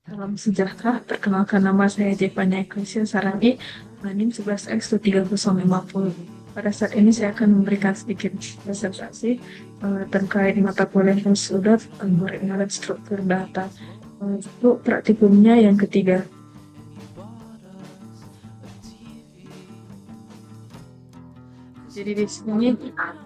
Salam sejahtera, perkenalkan nama saya Jevanya Eklesia Saragi, NIM 11X3050. Pada saat ini saya akan memberikan sedikit presentasi terkait mata kuliah Sudut Pengurangan Struktur Data untuk praktikumnya yang ketiga. Jadi di sini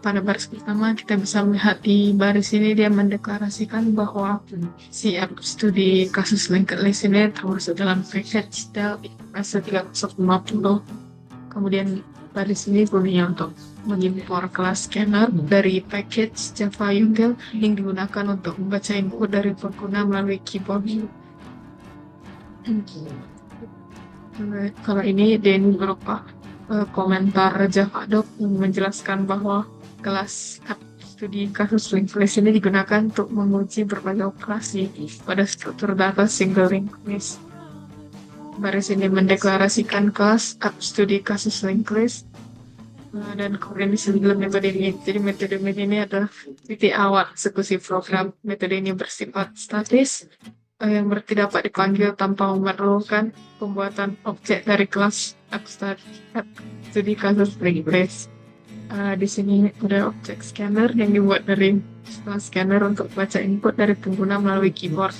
pada baris pertama kita bisa melihat di baris ini dia mendeklarasikan bahwa siap studi kasus linked list ini termasuk dalam package Dell S3050. Kemudian baris ini gunanya untuk mengimpor kelas scanner dari package Java Util yang digunakan untuk membaca input dari pengguna melalui keyboard. Kalau ini berupa komentar Javadoc yang menjelaskan bahwa kelas studi kasus linked list ini digunakan untuk menguji berbagai operasi pada struktur data single linked list. Baris ini mendeklarasikan kelas studi kasus linked list dan kemudian disebut metode ini. Jadi metode ini adalah titik awal eksekusi program. Metode ini bersifat statis yang dapat dipanggil tanpa memerlukan pembuatan objek dari kelas studi kasus linked list. Di sini ada objek scanner yang dibuat dari kelas scanner untuk baca input dari pengguna melalui keyboard.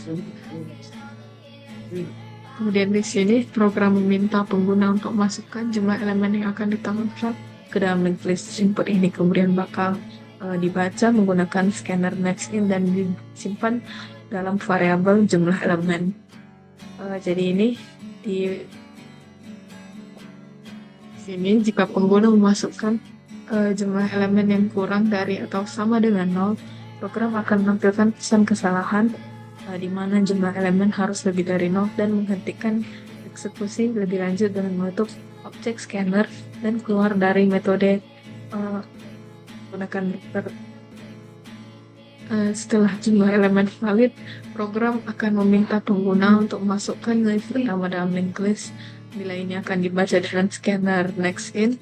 Kemudian di sini program meminta pengguna untuk masukkan jumlah elemen yang akan ditambahkan ke dalam linked list input ini. Kemudian bakal dibaca menggunakan scanner nextIn dan disimpan dalam variabel jumlah elemen. Jadi ini di sini jika pengguna memasukkan jumlah elemen yang kurang dari atau sama dengan 0, program akan menampilkan pesan kesalahan di mana jumlah elemen harus lebih dari 0 dan menghentikan eksekusi lebih lanjut dengan menutup objek scanner dan keluar dari metode menggunakan setelah jumlah elemen valid, program akan meminta pengguna untuk memasukkan nilai pertama dalam linked list. Nilai ini akan dibaca dengan scanner nextIn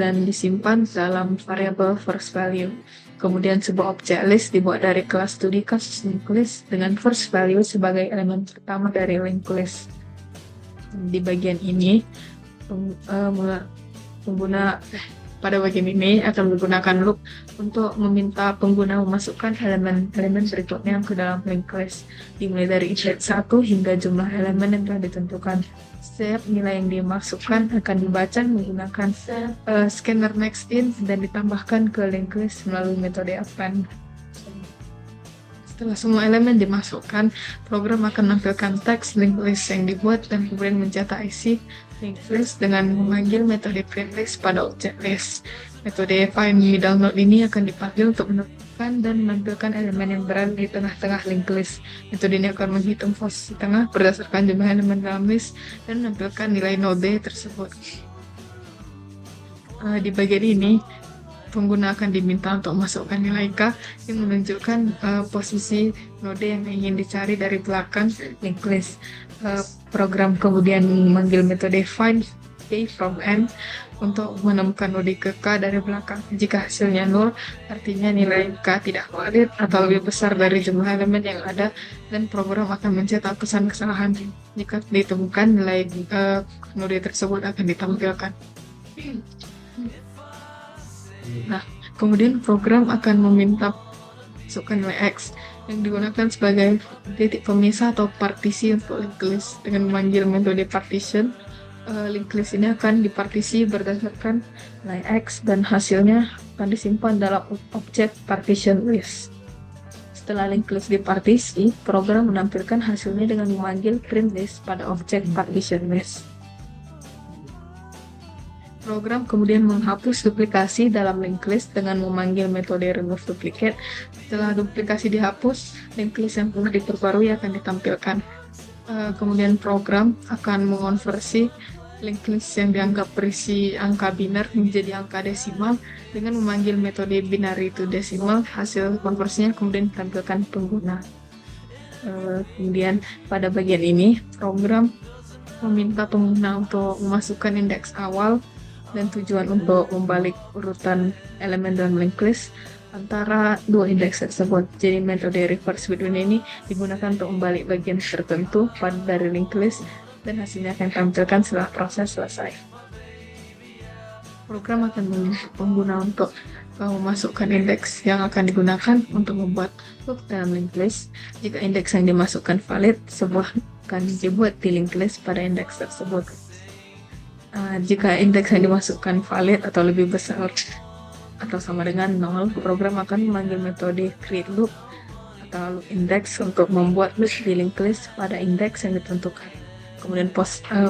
dan disimpan dalam variabel first value. Kemudian sebuah objek list dibuat dari kelas studi kasus linked list dengan first value sebagai elemen pertama dari linked list. Di bagian ini, pada bagian ini akan menggunakan loop untuk meminta pengguna memasukkan elemen-elemen berikutnya ke dalam linked list, dimulai dari iterate 1 hingga jumlah elemen yang telah ditentukan. Setiap nilai yang dimasukkan akan dibaca menggunakan scanner nextIn dan ditambahkan ke linked list melalui metode append. Setelah semua elemen dimasukkan, program akan menampilkan teks linked list yang dibuat dan kemudian mencetak isi linked list dengan memanggil metode printlist pada objek list. Metode find middle node ini akan dipanggil untuk menentukan dan menampilkan elemen yang berada di tengah-tengah linked list. Metode ini akan menghitung posisi tengah berdasarkan jumlah elemen dalam list dan menampilkan nilai node tersebut. Di bagian ini, pengguna akan diminta untuk masukkan nilai K yang menunjukkan posisi node yang ingin dicari dari belakang linked list. Program kemudian memanggil metode find K from N untuk menemukan node ke K dari belakang. Jika hasilnya 0, artinya nilai K tidak valid atau lebih besar dari jumlah elemen yang ada, dan program akan mencetak pesan kesalahan. Jika ditemukan, nilai node tersebut akan ditampilkan. Nah, kemudian program akan meminta masukkan nilai X yang digunakan sebagai titik pemisah atau partisi untuk linked list. Dengan memanggil metode partition, linked list ini akan dipartisi berdasarkan nilai X dan hasilnya akan disimpan dalam objek partition list. Setelah linked list dipartisi, program menampilkan hasilnya dengan memanggil print list pada objek partition list. Program kemudian menghapus duplikasi dalam linked list dengan memanggil metode remove duplicate. Setelah duplikasi dihapus, linked list yang telah diperbarui akan ditampilkan. Kemudian program akan mengonversi linked list yang dianggap berisi angka biner menjadi angka desimal dengan memanggil metode binary to decimal. Hasil konversinya kemudian ditampilkan pengguna. Kemudian pada bagian ini, program meminta pengguna untuk memasukkan indeks awal dan tujuan untuk membalik urutan elemen dalam linked list antara dua indeks tersebut. Jadi metode reverse between ini digunakan untuk membalik bagian tertentu dari linked list dan hasilnya akan ditampilkan setelah proses selesai. Program akan meminta pengguna untuk memasukkan indeks yang akan digunakan untuk membuat loop dalam linked list. Jika indeks yang dimasukkan valid, sebuah akan dibuat di linked list pada indeks tersebut. Jika indeks yang dimasukkan valid atau lebih besar atau sama dengan 0, program akan memanggil metode create loop atau loop index untuk membuat loop di linked list pada indeks yang ditentukan. Kemudian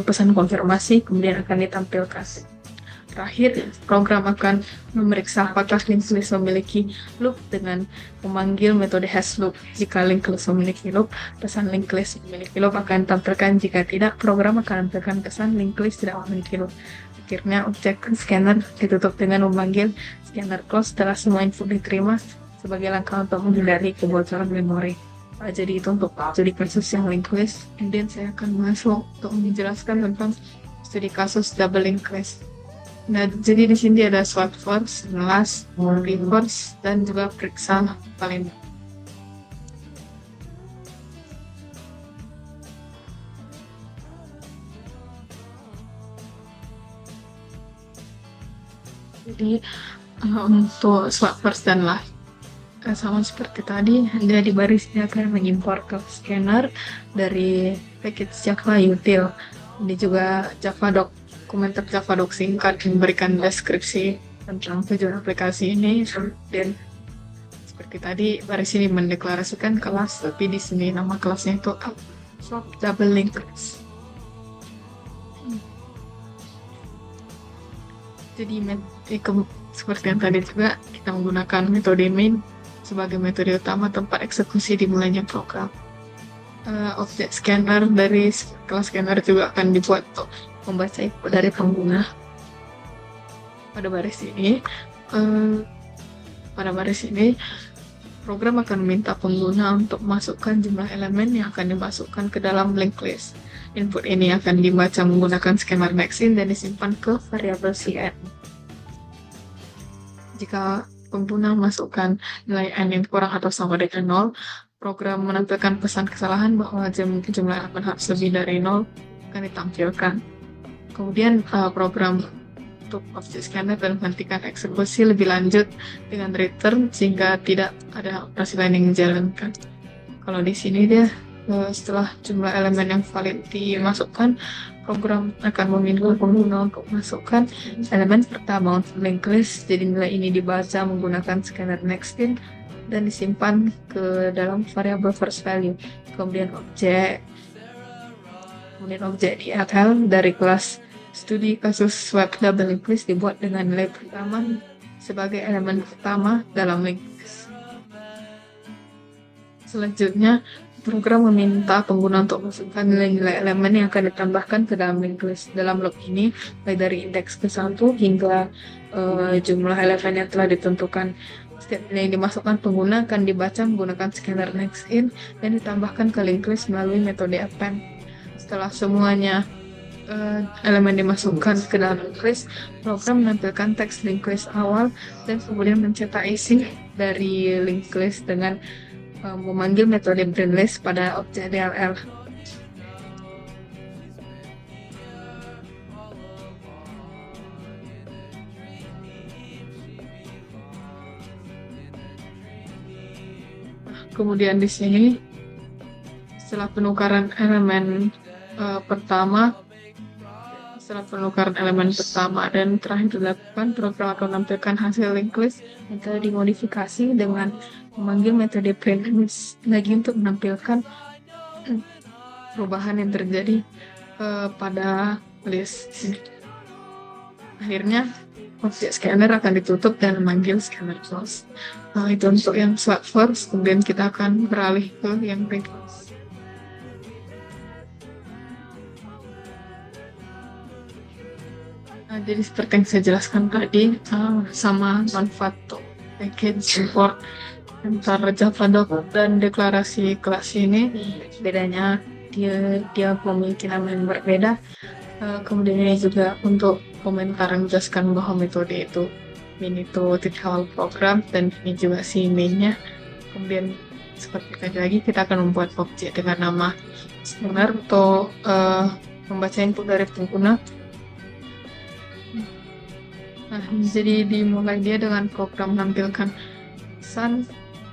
pesan konfirmasi kemudian akan ditampilkan. Terakhir, program akan memeriksa apakah linked list memiliki loop dengan memanggil metode hasLoop. Jika linked list memiliki loop, pesan linked list memiliki loop akan ditampilkan. Jika tidak, program akan menampilkan pesan linked list tidak memiliki loop. Akhirnya, objek scanner ditutup dengan memanggil scanner close setelah semua input diterima sebagai langkah untuk menghindari kebocoran memori. Jadi itu untuk studi kasus yang linked list. Kemudian saya akan masuk untuk menjelaskan tentang studi kasus double linked list. Nah, jadi di sini ada swap force, last, reverse, dan juga periksa paling. Jadi untuk swap force dan last, sama seperti tadi, dia di baris dia akan mengimpor ke scanner dari package Java util. Ini juga Javadoc, komentar Javadoc singkat memberikan deskripsi tentang tujuan aplikasi ini. Dan seperti tadi, baris ini mendeklarasikan kelas, tapi di sini nama kelasnya itu swap double linked list. Jadi seperti yang tadi juga, kita menggunakan metode main sebagai metode utama tempat eksekusi dimulainya program. Objek scanner dari kelas scanner juga akan dibuat untuk membaca input dari pengguna. Pada baris ini, program akan meminta pengguna untuk masukkan jumlah elemen yang akan dimasukkan ke dalam linked list. Input ini akan dibaca menggunakan scanner nextIn dan disimpan ke variabel cn. Jika pengguna masukkan nilai n yang kurang atau sama dengan 0, program menampilkan pesan kesalahan bahwa jumlah elemen harus lebih dari 0 akan ditampilkan. Kemudian program untuk objek scanner dan menghentikan eksekusi lebih lanjut dengan return sehingga tidak ada operasi lain yang dijalankan. Kalau di sini dia setelah jumlah elemen yang valid dimasukkan, program akan meminta pengguna untuk masukkan elemen pertama untuk linked list. Jadi nilai ini dibaca menggunakan scanner nextIn dan disimpan ke dalam variabel first value. Kemudian objek DLL dari kelas studi kasus swap double linked list dibuat dengan nilai pertama sebagai elemen pertama dalam linked list. Selanjutnya, program meminta pengguna untuk masukkan nilai-nilai elemen yang akan ditambahkan ke dalam linked list. Dalam loop ini, mulai dari indeks ke-1 hingga jumlah elemen yang telah ditentukan. Setiap nilai yang dimasukkan pengguna akan dibaca menggunakan scanner nextIn dan ditambahkan ke linked list melalui metode append. Setelah semuanya elemen dimasukkan ke dalam linked list, program menampilkan teks linked list awal dan kemudian mencetak isi dari linked list dengan memanggil metode print list pada objek DLL. Kemudian di sini setelah penukaran elemen pertama dan terakhir dilakukan, program akan menampilkan hasil linked list yang telah dimodifikasi dengan memanggil metode print list lagi untuk menampilkan perubahan yang terjadi pada list. Akhirnya objek scanner akan ditutup dan memanggil scanner close. Itu untuk yang swap force. Kemudian kita akan beralih ke yang reverse. Jadi seperti yang saya jelaskan tadi, sama manfaat package import antara Javadoc dan deklarasi kelas ini, bedanya dia memiliki nama yang berbeda. Kemudian ini juga untuk komentar yang menjelaskan bahwa metode itu Min itu titik awal program dan ini juga si mainnya. Kemudian seperti tadi lagi kita akan membuat objek dengan nama scanner untuk membaca input dari pengguna. Nah, jadi dimulai dia dengan program menampilkan pesan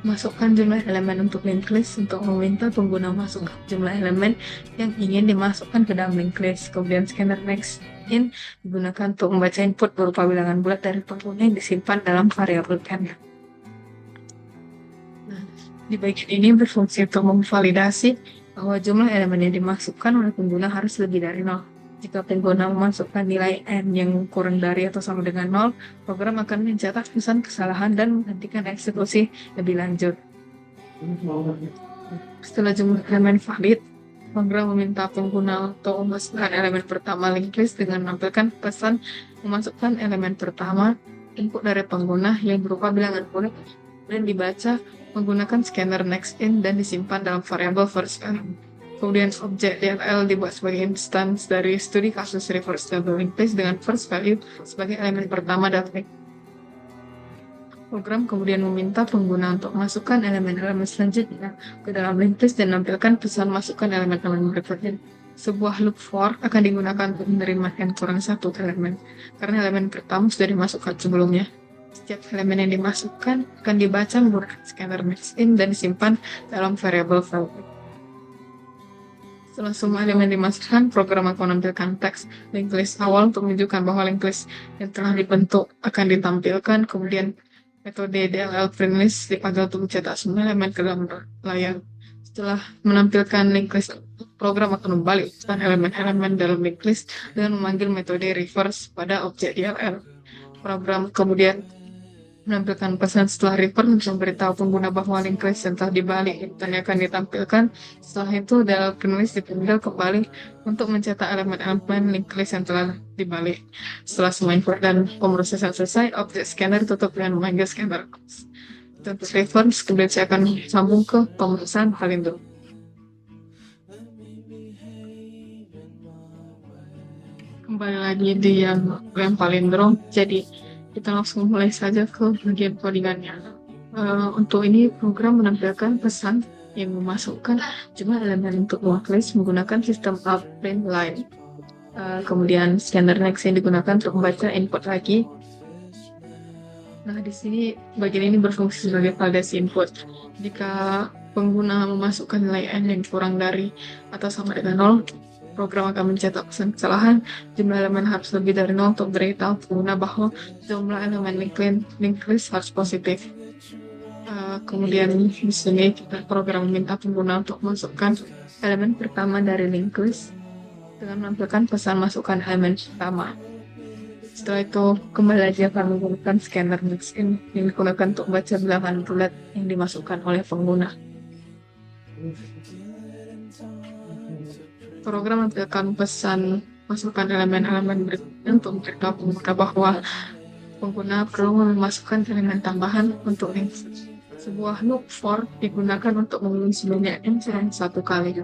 masukkan jumlah elemen untuk linked list untuk meminta pengguna masukkan jumlah elemen yang ingin dimasukkan ke dalam linked list. Kemudian scanner next in digunakan untuk membaca input berupa bilangan bulat dari pengguna yang disimpan dalam variabel can. Nah, di bagian ini berfungsi untuk memvalidasi bahwa jumlah elemen yang dimasukkan oleh pengguna harus lebih dari 0. Jika pengguna memasukkan nilai n yang kurang dari atau sama dengan 0, program akan mencetak pesan kesalahan dan menghentikan eksekusi lebih lanjut. Setelah jumlah elemen valid, program meminta pengguna untuk memasukkan elemen pertama linked list dengan menampilkan pesan memasukkan elemen pertama input dari pengguna yang berupa bilangan bulat dan dibaca menggunakan scanner next in dan disimpan dalam variabel first value. Kemudian objek DLL dibuat sebagai instance dari studi kasus reverse double linked list dengan first value sebagai elemen pertama data. Program kemudian meminta pengguna untuk masukkan elemen-elemen selanjutnya ke dalam linked list dan menampilkan pesan masukkan elemen-elemen berikutnya. Sebuah loop for akan digunakan untuk menerima n kurang satu elemen, karena elemen pertama sudah dimasukkan sebelumnya. Setiap elemen yang dimasukkan akan dibaca menggunakan scanner next in dan disimpan dalam variabel value. Setelah semua elemen dimasukkan, program akan menampilkan teks linked list awal untuk menunjukkan bahwa linked list yang telah dibentuk akan ditampilkan. Kemudian metode DLL print list dipakai untuk mencetak semua elemen ke dalam layar. Setelah menampilkan linked list, program akan membalikkan elemen-elemen dalam linked list dengan memanggil metode reverse pada objek DLL. Program kemudian menampilkan pesan setelah return untuk memberitahu pengguna bahwa linked list yang telah dibalik dan akan ditampilkan. Setelah itu, DLL print list dipanggil kembali untuk mencetak elemen-elemen linked list yang telah dibalik. Setelah semua input dan pemrosesan selesai, objek scanner tutup dengan memanggil scanner. Untuk reference, kemudian saya akan sambung ke pemrosesan palindrom. Kembali lagi di yang palindrom. Jadi kita langsung mulai saja ke bagian codingannya. Untuk ini program menampilkan pesan yang memasukkan jumlah elemen untuk linked list menggunakan sistem outprint line. Kemudian scanner next yang digunakan untuk membaca input lagi. Nah, di sini bagian ini berfungsi sebagai validasi input. Jika pengguna memasukkan nilai n yang kurang dari atau sama dengan 0, program akan mencetak pesan kesalahan. Jumlah elemen harus lebih dari 0 untuk beritahu pengguna bahwa jumlah elemen linked list harus positif. Kemudian di sini kita program meminta pengguna untuk masukkan elemen pertama dari linked list dengan menampilkan pesan masukkan elemen pertama. Setelah itu kembali lagi akan menggunakan scanner next in yang digunakan untuk baca bilangan bulat yang dimasukkan oleh pengguna. Program menampilkan pesan masukkan elemen-elemen berikutnya untuk memberitahu pengguna bahwa pengguna perlu memasukkan elemen tambahan untuk linked list. Sebuah loop for digunakan untuk mengulang sebanyak n satu kali.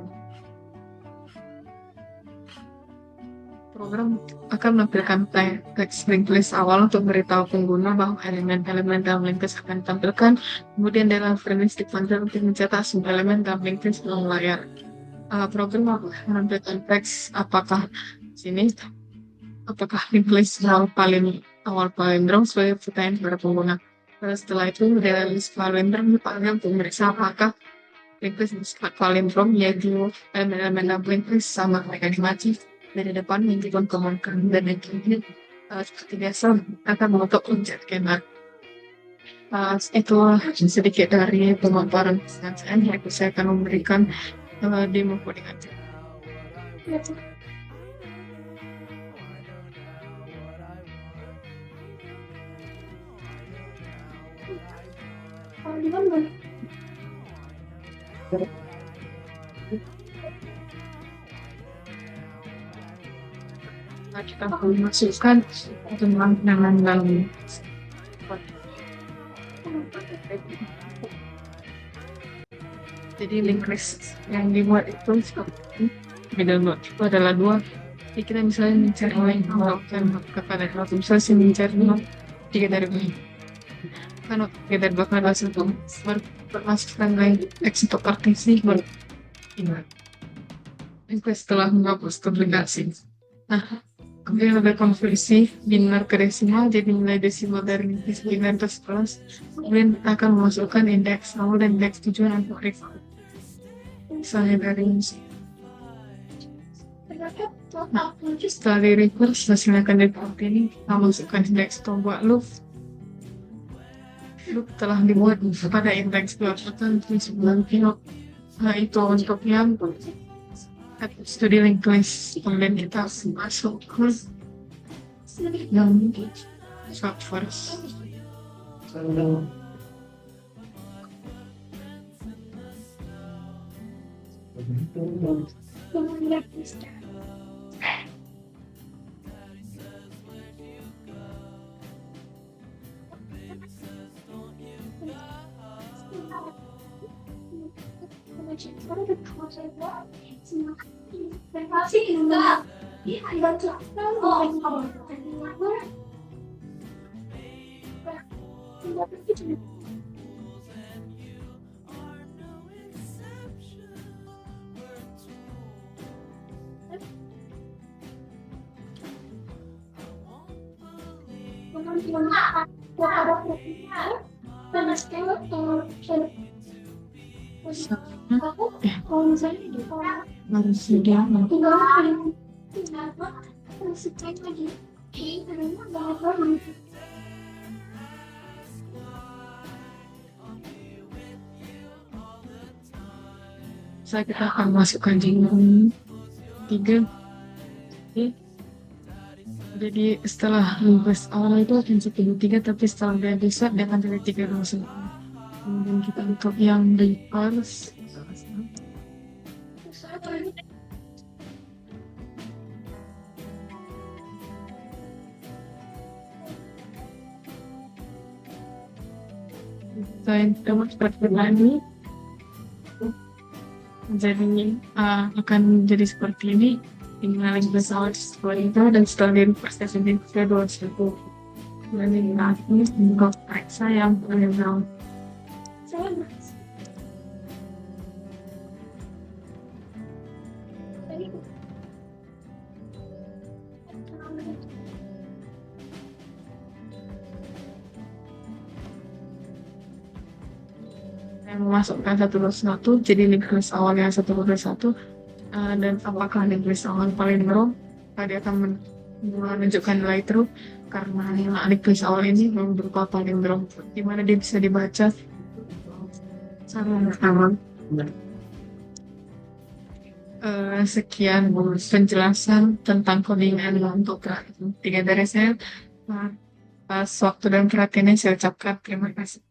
Program akan menampilkan teks linked list awal untuk memberitahu pengguna bahwa elemen-elemen dalam linked list akan ditampilkan. Kemudian dalam print list dipanggil untuk mencetak semua elemen dalam linked list dalam layar. Program menampilkan teks apakah linked list awal palindrom sebagai pertanyaan kepada pengguna. Setelah itu dari list palindrom dipanggil untuk memeriksa apakah linked list bersifat palindrom, yaitu elemen-elemen dalam linked list sama mereka dimaci dari depan menunjukkan kemungkinan dan yang seperti biasa akan menutup objek scanner. Itu sedikit dari pemaparan pesan saya yang saya akan memberikan demo codingan. Kita memasukkan dengan dalam jadi linked list yang dibuat itu seperti middle node itu adalah 2. Jadi kita misalnya mencari yang melakukan kepada misalnya mencari tiga dari kan tiga dari belakang adalah satu bermasukkan lagi untuk partisi setelah menghapus duplikasi. Nah, kemudian ada konversi biner ke desimal, jadi nilai desimal dari biner ke 11. Kemudian kita akan memasukkan indeks awal dan indeks tujuan untuk rival. Misalnya dari setelah di reverse, hasilnya akan seperti ini. Kita masukkan indeks buat loop. Loop telah dibuat pada indeks 29 Nah, itu untuk yang studi linked list. Kemudian kita masuk ke yang subverse. Harus dia kita akan masukkan jinggung 3. Jadi setelah reverse awal itu akan jadi 3, tapi setelah dia besar dia akan jadi 3 langsung. Kemudian kita untuk yang reverse saya dapat lagi jadi akan jadi seperti ini. Tinggal pesawat seperti itu dan setelah di reverse jadi 21. Dan ini nanti untuk periksa yang benar. Memasukkan 121, jadi list awalnya 121, dan apakah list awal paling palinderom, dia akan menunjukkan nilai true karena list awal ini berupa palindrom di mana dia bisa dibaca sama. Sekian penjelasan tentang codingan untuk 3 dari saya. Pas waktu dan perhatiannya saya ucapkan terima kasih.